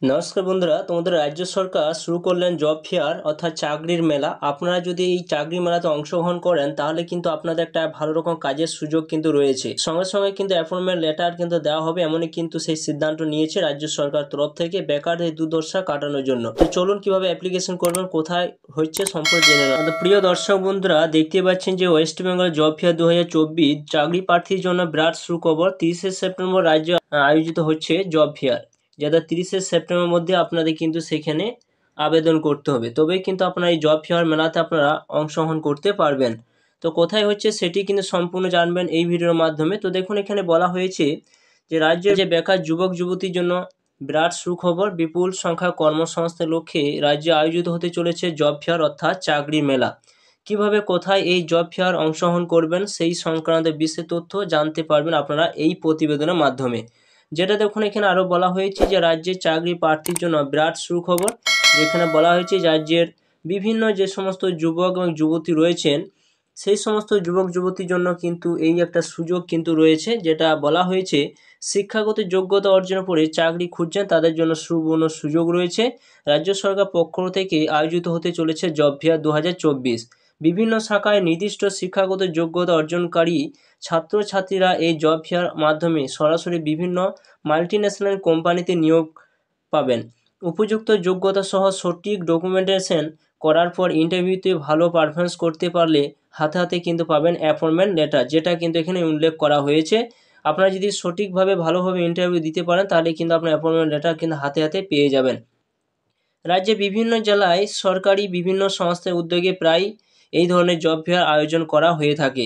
নমস্কার বন্ধুরা, তোমাদের রাজ্য সরকার শুরু করলেন জব ফেয়ার অর্থাৎ চাকরির মেলা। আপনারা যদি এই চাকরির মেলাতে অংশগ্রহণ করেন তাহলে কিন্তু আপনাদের একটা ভালো রকম কাজের সুযোগ কিন্তু রয়েছে। সঙ্গে সঙ্গে কিন্তু অ্যাপয়েন্টমেন্ট লেটার কিন্তু দেওয়া হবে, এমনই কিন্তু সেই সিদ্ধান্ত নিয়েছে রাজ্য সরকার তরফ থেকে বেকারদের দুর্দশা কাটানোর জন্য। তো চলুন কিভাবে অ্যাপ্লিকেশন করবেন, কোথায় হচ্ছে সম্পূর্ণ জেনে নেওয়া। তো প্রিয় দর্শক বন্ধুরা, দেখতে পাচ্ছেন যে ওয়েস্ট বেঙ্গল জব ফেয়ার 2024 চাকরি প্রার্থীর জন্য বিরাট সুখবর। 30শে সেপ্টেম্বর রাজ্যে আয়োজিত হচ্ছে জব ফেয়ার, যেটা 30শে সেপ্টেম্বরের মধ্যে আপনাদের কিন্তু সেখানে আবেদন করতে হবে, তবেই কিন্তু আপনারা এই জব ফেয়ার মেলাতে আপনারা অংশগ্রহণ করতে পারবেন। তো কোথায় হচ্ছে সেটি কিন্তু সম্পূর্ণ জানবেন এই ভিডিওর মাধ্যমে। তো দেখুন, এখানে বলা হয়েছে যে রাজ্যের যে বেকার যুবক যুবতীর জন্য বিরাট সুখবর, বিপুল সংখ্যা কর্মসংস্থানের লক্ষ্যে রাজ্যে আয়োজিত হতে চলেছে জব ফেয়ার অর্থাৎ চাকরি মেলা। কিভাবে কোথায় এই জব ফেয়ার অংশগ্রহণ করবেন সেই সংক্রান্ত বিশেষ তথ্য জানতে পারবেন আপনারা এই প্রতিবেদনের মাধ্যমে। যেটা দেখুন, এখানে আরও বলা হয়েছে যে রাজ্যের চাকরি প্রার্থীর জন্য বিরাট সুখবর। যেখানে বলা হয়েছে রাজ্যের বিভিন্ন যে সমস্ত যুবক এবং যুবতী রয়েছেন সেই সমস্ত যুবক যুবতীর জন্য কিন্তু এই একটা সুযোগ কিন্তু রয়েছে, যেটা বলা হয়েছে শিক্ষাগত যোগ্যতা অর্জন করে চাকরি খুঁজছেন তাদের জন্য সুবর্ণ সুযোগ রয়েছে। রাজ্য সরকার পক্ষ থেকে আয়োজিত হতে চলেছে জব ফেয়ার 2024। বিভিন্ন শাখায় নির্দিষ্ট শিক্ষাগত যোগ্যতা অর্জনকারী ছাত্রছাত্রীরা এই জব ফেয়ার মাধ্যমে সরাসরি বিভিন্ন মাল্টিন্যাশনাল কোম্পানিতে নিয়োগ পাবেন। উপযুক্ত যোগ্যতা সহ সঠিক ডকুমেন্টেশন করার পর ইন্টারভিউতে ভালো পারফরমেন্স করতে পারলে হাতে হাতে কিন্তু পাবেন অ্যাপয়েন্টমেন্ট লেটার, যেটা কিন্তু এখানে উল্লেখ করা হয়েছে। আপনারা যদি সঠিকভাবে ভালোভাবে ইন্টারভিউ দিতে পারেন তাহলে কিন্তু আপনার অ্যাপয়েন্টমেন্ট লেটার কিন্তু হাতে হাতে পেয়ে যাবেন। রাজ্যে বিভিন্ন জেলায় সরকারি বিভিন্ন সংস্থার উদ্যোগে প্রায় এই ধরনের জব ফেয়ার আয়োজন করা হয়ে থাকে।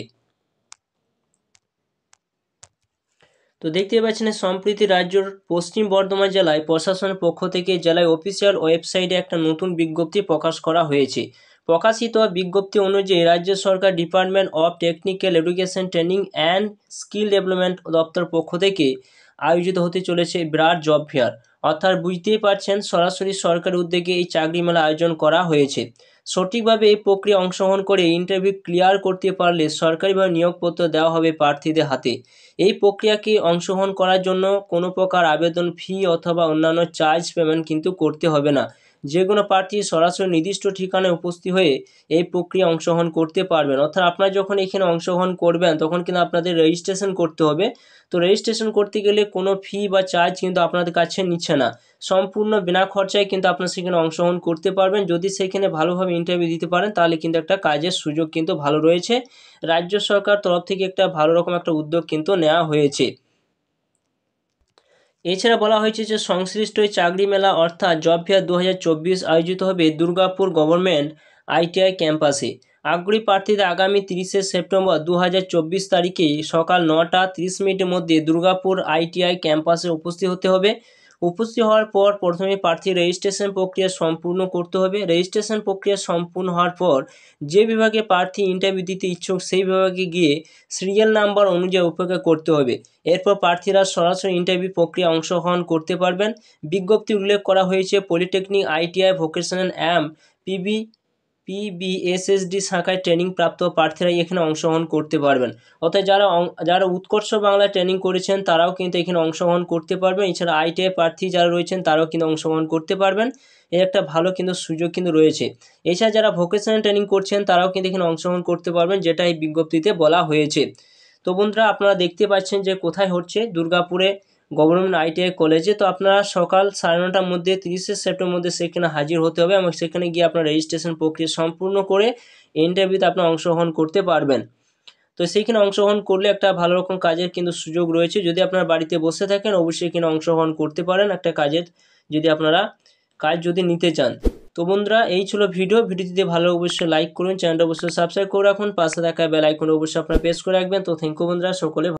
তো দেখতে পাচ্ছেন সম্প্রতি রাজ্যের পশ্চিম বর্ধমান জেলায় প্রশাসনের পক্ষ থেকে জেলায় অফিসিয়াল ওয়েবসাইটে একটা নতুন বিজ্ঞপ্তি প্রকাশ করা হয়েছে। প্রকাশিত বিজ্ঞপ্তি অনুযায়ী রাজ্য সরকার department of technical education training and skill development দপ্তর পক্ষ থেকে আয়োজিত হতে চলেছে বিরাট জব ফেয়ার। অর্থাৎ বুঝতেই পারছেন সরাসরি সরকারি উদ্যোগে এই চাকরি মেলা আয়োজন করা হয়েছে। সঠিকভাবে এই প্রক্রিয়া অংশগ্রহণ করে ইন্টারভিউ ক্লিয়ার করতে পারলে সরকারিভাবে নিয়োগপত্র দেওয়া হবে প্রার্থীদের হাতে। এই প্রক্রিয়াকে অংশগ্রহণ করার জন্য কোনো প্রকার আবেদন ফি অথবা অন্যান্য চার্জ পেমেন্ট কিন্তু করতে হবে না। যে কোনো প্রার্থী সরাসরি নির্দিষ্ট ঠিকানায় উপস্থিত হয়ে এই প্রক্রিয়া অংশগ্রহণ করতে পারবেন। অর্থাৎ আপনারা যখন এখানে অংশগ্রহণ করবেন তখন কিন্তু আপনাদের রেজিস্ট্রেশন করতে হবে। তো রেজিস্ট্রেশন করতে গেলে কোনো ফি বা চার্জ কিন্তু আপনাদের কাছে নিচ্ছে না, সম্পূর্ণ বিনা খরচায় কিন্তু আপনারা সেখানে অংশগ্রহণ করতে পারবেন। যদি সেখানে ভালোভাবে ইন্টারভিউ দিতে পারেন তাহলে কিন্তু একটা কাজের সুযোগ কিন্তু ভালো রয়েছে। রাজ্য সরকার তরফ থেকে একটা ভালো রকম একটা উদ্যোগ কিন্তু নেওয়া হয়েছে। এছাড়া বলা হয়েছে যে সংশ্লিষ্ট এই চাকরি মেলা অর্থাৎ জব ফেয়ার 2024 আয়োজিত হবে দুর্গাপুর গভর্নমেন্ট আইটিআই ক্যাম্পাসে। আগ্রহী প্রার্থীদের আগামী 30শে সেপ্টেম্বর 2024 তারিখে সকাল 9টা 30 মিনিটের মধ্যে দুর্গাপুর আইটিআই ক্যাম্পাসে উপস্থিত হতে হবে। উপস্থিত হওয়ার পর প্রথমে প্রার্থী রেজিস্ট্রেশন প্রক্রিয়া সম্পূর্ণ করতে হবে। রেজিস্ট্রেশন প্রক্রিয়া সম্পূর্ণ হওয়ার পর যে বিভাগে প্রার্থী ইন্টারভিউ দিতে ইচ্ছুক সেই বিভাগে গিয়ে সিরিয়াল নাম্বার অনুযায়ী অপেক্ষা করতে হবে। এরপর প্রার্থীরা সরাসরি ইন্টারভিউ প্রক্রিয়া অংশগ্রহণ করতে পারবেন। বিজ্ঞপ্তি উল্লেখ করা হয়েছে পলিটেকনিক, আইটিআই, ভোকেশনাল পিবিএসএসডি শাখায় ট্রেনিং প্রাপ্ত প্রার্থীরাই এখানে অংশগ্রহণ করতে পারবেন। অর্থাৎ যারা উৎকর্ষ বাংলা ট্রেনিং করেছেন তারাও কিন্তু এখানে অংশগ্রহণ করতে পারবেন। এছাড়া আইটিআই প্রার্থী যারা রয়েছেন তারাও কিন্তু অংশগ্রহণ করতে পারবেন। এর একটা ভালো কিন্তু সুযোগ কিন্তু রয়েছে। এছাড়া যারা ভোকেশনাল ট্রেনিং করছেন তারাও কিন্তু এখানে অংশগ্রহণ করতে পারবেন, যেটা এই বিজ্ঞপ্তিতে বলা হয়েছে। তো বন্ধুরা, আপনারা দেখতে পাচ্ছেন যে কোথায় হচ্ছে, দুর্গাপুরে গভর্নমেন্ট আইটিআই কলেজে। তো আপনারা সকাল 9:30টার মধ্যে 30শে সেপ্টেম্বর মধ্যে সেখানে হাজির হতে হবে এবং সেখানে গিয়ে আপনার রেজিস্ট্রেশন প্রক্রিয়া সম্পূর্ণ করে ইন্টারভিউতে আপনারা অংশগ্রহণ করতে পারবেন। তো সেইখানে অংশগ্রহণ করলে একটা ভালো রকম কাজের কিন্তু সুযোগ রয়েছে। যদি আপনারা বাড়িতে বসে থাকেন অবশ্যই এখানে অংশগ্রহণ করতে পারেন একটা কাজের, যদি আপনারা কাজ নিতে চান। তো বন্ধুরা, এই ছিল ভিডিওটি যদি ভালো অবশ্যই লাইক করুন, চ্যানেলটা অবশ্যই সাবস্ক্রাইব করে রাখুন, পাশে থাকা বেল আইকন অবশ্যই আপনারা প্রেস করে রাখবেন। তো থ্যাংক ইউ বন্ধুরা, সকলে